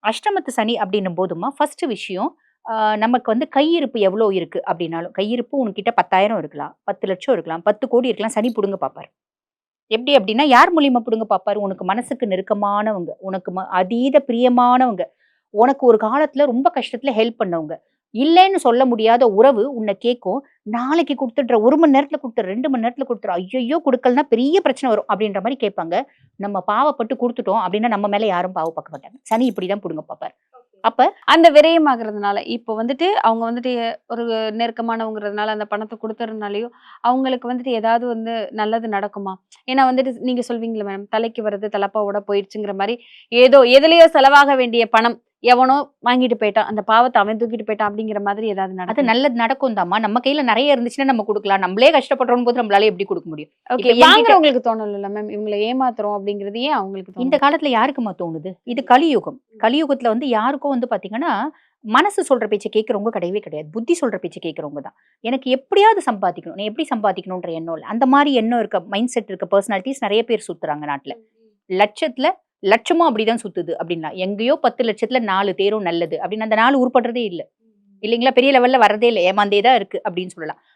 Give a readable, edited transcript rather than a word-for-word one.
அஷ்டமத்து சனி அப்படின்னும் போதுமா, ஃபர்ஸ்ட் விஷயம் நமக்கு வந்து கையிருப்பு எவ்வளோ இருக்கு அப்படின்னாலும், கையிருப்பு உன்கிட்ட 10,000 இருக்கலாம், 10,00,000 இருக்கலாம், 10,00,00,000 இருக்கலாம். சனி புடுங்க பார்ப்பாரு. எப்படி அப்படின்னா, யார் மூலியமா புடுங்க பார்ப்பாரு? உனக்கு மனசுக்கு நெருக்கமானவங்க, உனக்கு அதீத பிரியமானவங்க, உனக்கு ஒரு காலத்துல ரொம்ப கஷ்டத்துல ஹெல்ப் பண்ணவங்க. இல்லைன்னு சொல்ல முடியாத உறவு உன்ன கேட்கும். நாளைக்கு குடுத்துடுறேன், 1 மணி நேரத்துல குடுத்துடுறேன், 2 மணி நேரத்துல குடுத்துடுறேன். ஐய்யய்யோ! குடுக்கலன்னா பெரிய பிரச்சனை வரும். அப்படின்ற மாரி கேட்பாங்க. நம்ம பாவப்பட்டு குடுத்துட்டோம் அப்படின்னா, நம்ம மேல யாரும் பாவம் பார்க்க மாட்டாங்க. சனி இப்படிதான் புடுங்க பார்ப்பாரு. அப்ப அந்த விரயமாகறதுனால, இப்போ வந்துட்டு அவங்க வந்துட்டு ஒரு நெருக்கமானவங்கிறதுனால அந்த பணத்த குடுத்துறதுனாலயோ, அவங்களுக்கு வந்துட்டு ஏதாவது வந்து நல்லது நடக்குமா? ஏன்னா வந்துட்டு நீங்க சொல்வீங்கல்ல மேம், தலைக்கு வர்றது தலப்பாவோட போயிடுச்சுங்கிற மாரி, ஏதோ எதுலயோ செலவாக வேண்டிய பணம், எவனோ வாங்கிட்டு போயிட்டான். அந்த பாவத்த அவன் தூக்கிட்டு போயிட்டான் அப்படிங்கிற மாதிரி ஏதாவது அது நடக்குமா? நல்லது நடக்கும் தாம்மா. நம்ம கையில நெறைய இருந்துச்சுன்னா நம்ம குடுக்கலாம். நம்மளே கஷ்டப்படுறோம் போது நம்மளால எப்படி குடுக்க முடியும்? ஓகே. இப்ப என்கிட்ட வாங்குறவங்களுக்கு தோணலல்ல மேம், இவங்கள ஏமாத்துறோம் அப்படிங்கிறது ஏன் அவங்களுக்கு இந்த தோணல? காலத்துல யாருக்கும்மா தோணுது? இது கலியுகம். கலியுகத்துல வந்து யாருக்கும் வந்து பாத்தீங்கன்னா, மனசு சொல்ற பேச்ச கேட்கிறவங்க கிடையவே கிடையாது. புத்தி சொல்ற பேச்ச கேட்கிறவங்க தான். எனக்கு எப்படியாவது சம்பாதிக்கணும். நான் எப்படி சம்பாதிக்கணுன்ற எண்ணம் இல்ல. அந்த மாரி எண்ணம் இருக்க மைண்ட் செட் இருக்க பெர்சனாலிட்டீஸ் நெறைய பேர் சுத்துறாங்க நாட்ல. லட்சத்துல லட்சமும் அப்படிதான் சுத்துது அப்படின்னா, எங்கேயோ 10,00,000த்துல 4 தேரும் நல்லது அப்படின்னு அந்த 4 உருப்படுறதே இல்ல. இல்லைங்களா? பெரிய லெவல்ல வர்றதே இல்ல. ஏமாந்தே தான் இருக்கு அப்படின்னு சொல்லலாம்.